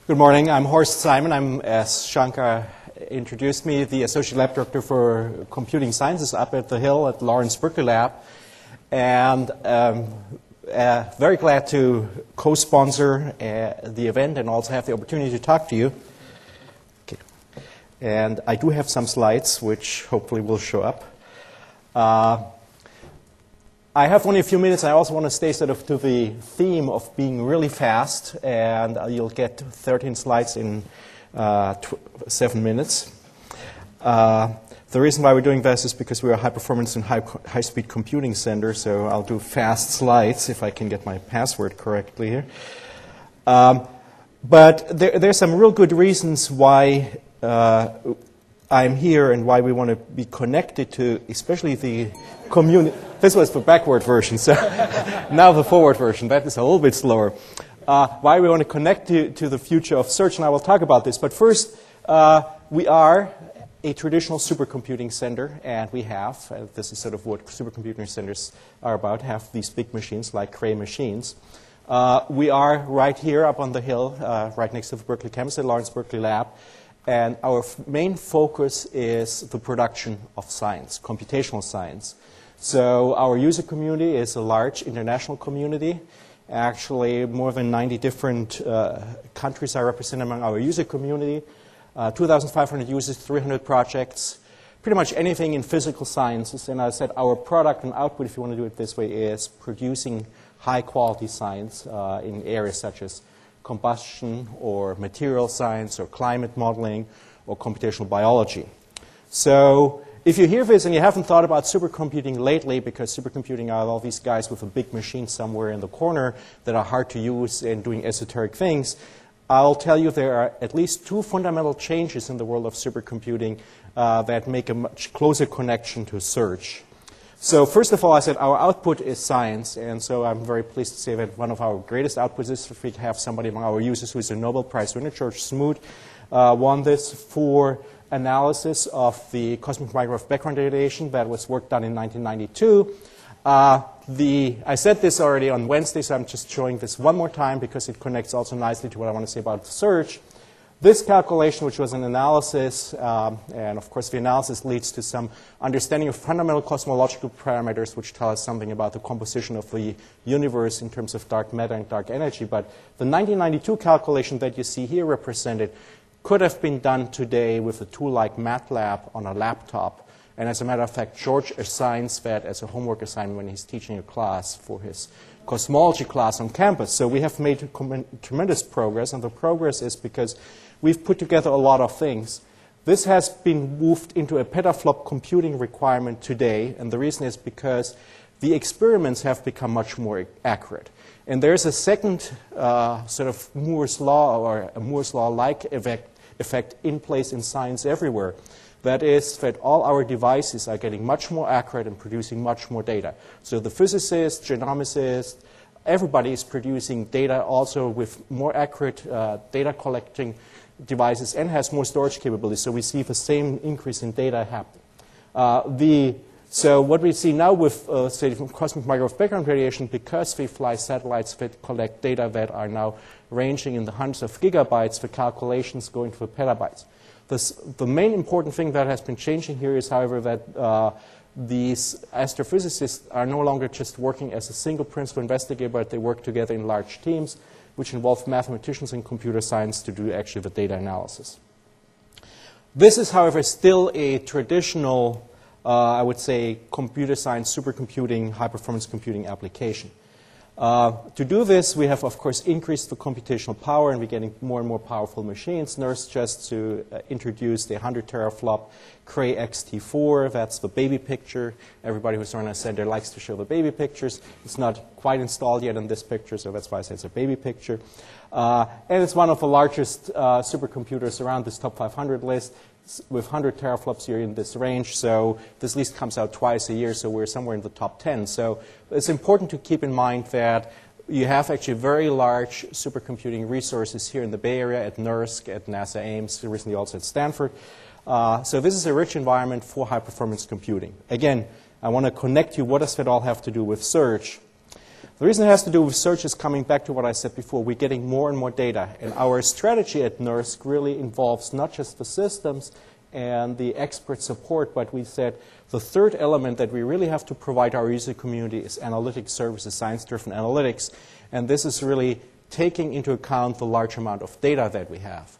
Good morning. I'm Horst Simon. I'm, as Shankar introduced me, the Associate Lab Director for Computing Sciences up at the Hill at Lawrence Berkeley Lab. And very glad to co-sponsor the event and also have the opportunity to talk to you. Okay. And I do have some slides which hopefully will show up. I have only a few minutes. I also want to stay sort of to the theme of being really fast, and you'll get 13 slides in 7 minutes. The reason why we're doing this is because we're a high-performance and high-speed computing center, so I'll do fast slides if I can get my password correctly here. But there's some real good reasons why I'm here and why we want to be connected to, especially the community. This was the backward version, so now the forward version. That is a little bit slower. Why we want to connect to the future of search, and I will talk about this. But first, we are a traditional supercomputing center, and we have, this is sort of what supercomputing centers are about, have these big machines like Cray machines. We are right here up on the hill, right next to the Berkeley campus at Lawrence Berkeley Lab. And our main focus is the production of science, computational science. So our user community is a large international community. Actually, more than 90 different countries are represented among our user community. 2,500 users, 300 projects, pretty much anything in physical sciences. And I said our product and output, if you want to do it this way, is producing high-quality science in areas such as combustion or material science or climate modeling or computational biology. So if you hear this and you haven't thought about supercomputing lately, because supercomputing are all these guys with a big machine somewhere in the corner that are hard to use and doing esoteric things, I'll tell you there are at least two fundamental changes in the world of supercomputing that make a much closer connection to search. So first of all, I said our output is science, and so I'm very pleased to say that one of our greatest outputs is if we have somebody among our users who is a Nobel Prize winner. George Smoot won this for analysis of the cosmic microwave background radiation that was work done in 1992. I said this already on Wednesday, so I'm just showing this one more time because it connects also nicely to what I want to say about search. This calculation, which was an analysis, and of course the analysis leads to some understanding of fundamental cosmological parameters which tell us something about the composition of the universe in terms of dark matter and dark energy. But the 1992 calculation that you see here represented could have been done today with a tool like MATLAB on a laptop. And as a matter of fact, George assigns that as a homework assignment when he's teaching a class for his cosmology class on campus. So we have made tremendous progress, and the progress is because we've put together a lot of things. This has been moved into a petaflop computing requirement today, and the reason is because the experiments have become much more accurate. And there's a second sort of Moore's law, or a Moore's law-like effect in place in science everywhere. That is that all our devices are getting much more accurate and producing much more data. So the physicists, genomicists, everybody is producing data also with more accurate data collecting devices and has more storage capabilities. So we see the same increase in data happen. So what we see now with, say, cosmic microwave background radiation, because we fly satellites that collect data that are now ranging in the hundreds of gigabytes, the calculations go into the petabytes. The main important thing that has been changing here is, however, that these astrophysicists are no longer just working as a single principal investigator, but they work together in large teams, which involve mathematicians and computer science to do actually the data analysis. This is, however, still a traditional, I would say, computer science, supercomputing, high-performance computing application. To do this, we have, of course, increased the computational power, and we're getting more and more powerful machines. NERSC just introduced a 100 teraflop Cray XT4. That's the baby picture. Everybody who's run a center likes to show the baby pictures. It's not quite installed yet in this picture, so that's why I say it's a baby picture. And it's one of the largest supercomputers around this top 500 list. With 100 teraflops here in this range, so this list comes out twice a year, so we're somewhere in the top 10. So it's important to keep in mind that you have actually very large supercomputing resources here in the Bay Area at NERSC, at NASA Ames, recently also at Stanford. So this is a rich environment for high-performance computing. Again, I want to connect you. What does that all have to do with search? The reason it has to do with search is coming back to what I said before. We're getting more and more data. And our strategy at NERSC really involves not just the systems and the expert support, but we said the third element that we really have to provide our user community is analytics services, science-driven analytics. And this is really taking into account the large amount of data that we have.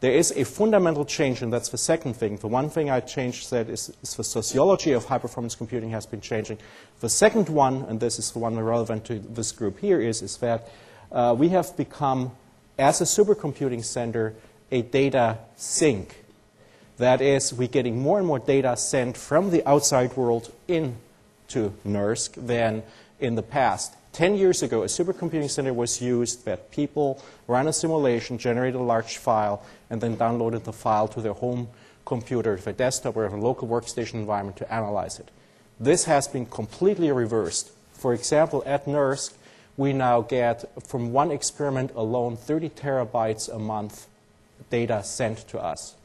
There is a fundamental change, and that's the second thing. The one thing I changed that is the sociology of high-performance computing has been changing. The second one, and this is the one relevant to this group here, is that we have become, as a supercomputing center, a data sink. That is, we're getting more and more data sent from the outside world into NERSC than in the past. 10 years ago, a supercomputing center was used that people ran a simulation, generated a large file, and then downloaded the file to their home computer, their desktop, or a local workstation environment to analyze it. This has been completely reversed. For example, at NERSC, we now get, from one experiment alone, 30 terabytes a month data sent to us.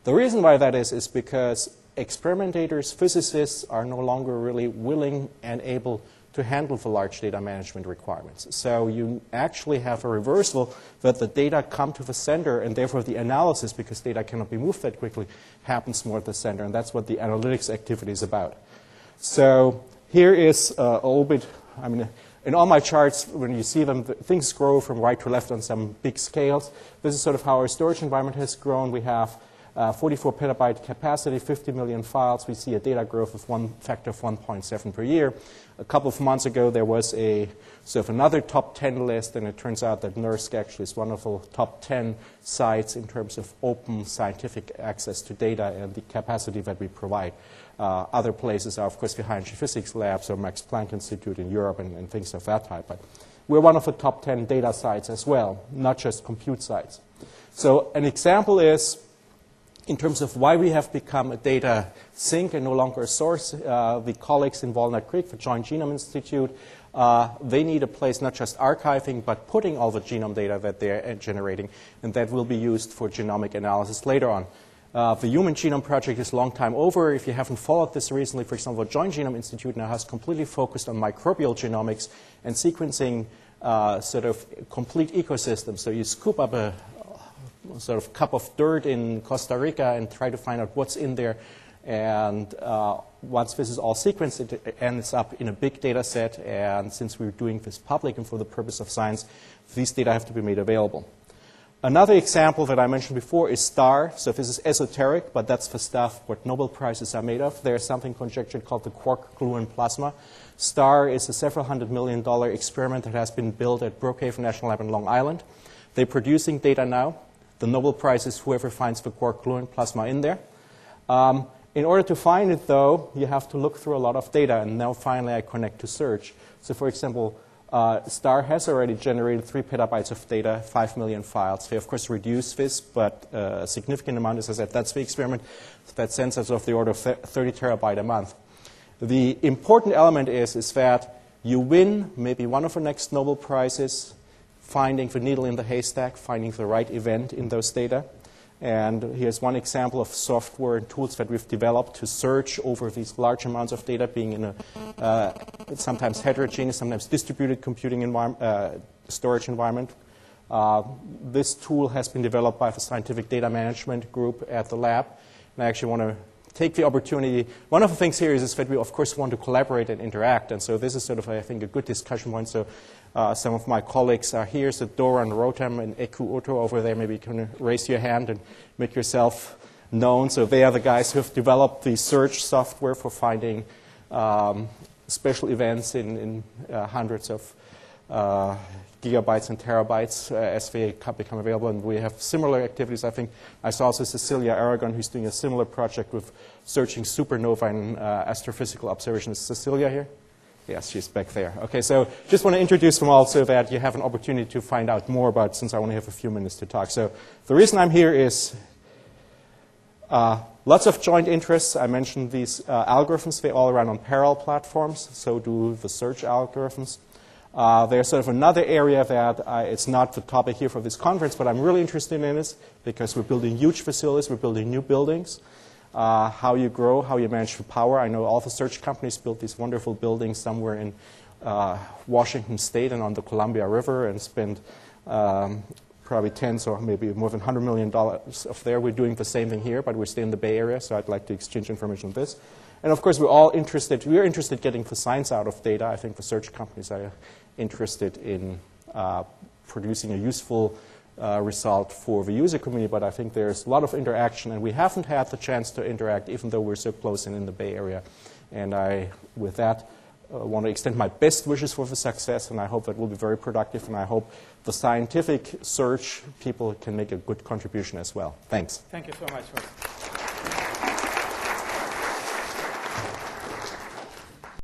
The reason why that is because experimentators, physicists are no longer really willing and able to handle the large data management requirements. So you actually have a reversal that the data come to the center, and therefore the analysis, because data cannot be moved that quickly, happens more at the center, and that's what the analytics activity is about. So here is a little bit, I mean, in all my charts, when you see them, things grow from right to left on some big scales. This is sort of how our storage environment has grown. We have 44 petabyte capacity, 50 million files. We see a data growth of one factor of 1.7 per year. A couple of months ago, there was a sort of another top 10 list, and it turns out that NERSC actually is one of the top 10 sites in terms of open scientific access to data and the capacity that we provide. Other places are, of course, the high energy physics labs or Max Planck Institute in Europe and things of that type. But we're one of the top 10 data sites as well, not just compute sites. So an example is, in terms of why we have become a data sink and no longer a source, the colleagues in Walnut Creek, the Joint Genome Institute, they need a place not just archiving, but putting all the genome data that they're generating, and that will be used for genomic analysis later on. The Human Genome Project is a long time over. If you haven't followed this recently, for example, the Joint Genome Institute now has completely focused on microbial genomics and sequencing sort of complete ecosystems. So you scoop up a sort of cup of dirt in Costa Rica and try to find out what's in there. And once this is all sequenced, it ends up in a big data set. And since we're doing this public and for the purpose of science, these data have to be made available. Another example that I mentioned before is STAR. So this is esoteric, but that's the stuff what Nobel Prizes are made of. There's something conjectured called the quark-gluon plasma. STAR is a several $100 million experiment that has been built at Brookhaven National Lab in Long Island. They're producing data now. The Nobel Prize is whoever finds the quark-gluon plasma in there. In order to find it, though, you have to look through a lot of data, and now finally I connect to search. So, for example, STAR has already generated 3 petabytes of data, 5 million files. They, of course, reduce this, but a significant amount, as I said, that's the experiment. That sends us of the order of 30 terabyte a month. The important element is that you win maybe one of the next Nobel Prizes, finding the needle in the haystack, finding the right event in those data. And here's one example of software and tools that we've developed to search over these large amounts of data, being in a sometimes heterogeneous, sometimes distributed computing storage environment. This tool has been developed by the scientific data management group at the lab. And I actually want to take the opportunity. One of the things here is that we, of course, want to collaborate and interact. And so this is sort of, I think, a good discussion point. So some of my colleagues are here. So Doran Rotem and Eku Otto over there. Maybe you can raise your hand and make yourself known. So they are the guys who have developed the search software for finding special events in hundreds of gigabytes and terabytes as they become available. And we have similar activities. I think I saw also Cecilia Aragon, who's doing a similar project with searching supernova in astrophysical observation. Is Cecilia here? Yes, she's back there. Okay, so just want to introduce them all so that you have an opportunity to find out more about it, since I only have a few minutes to talk. So the reason I'm here is lots of joint interests. I mentioned these algorithms. They all run on parallel platforms. So do the search algorithms. There's sort of another area that it's not the topic here for this conference, but I'm really interested in this because we're building huge facilities. We're building new buildings. how you grow, how you manage the power. I know all the search companies built these wonderful buildings somewhere in Washington State and on the Columbia River and spend probably tens or maybe more than $100 million of there. We're doing the same thing here, but we stay in the Bay Area, so I'd like to exchange information on this. And of course, we're interested in getting the science out of data. I think the search companies are interested in producing a useful result for the user community, but I think there's a lot of interaction, and we haven't had the chance to interact, even though we're so close and in the Bay Area. And I, with that, want to extend my best wishes for the success, and I hope that will be very productive, and I hope the scientific search people can make a good contribution as well. Thanks. Thank you so much, Horst.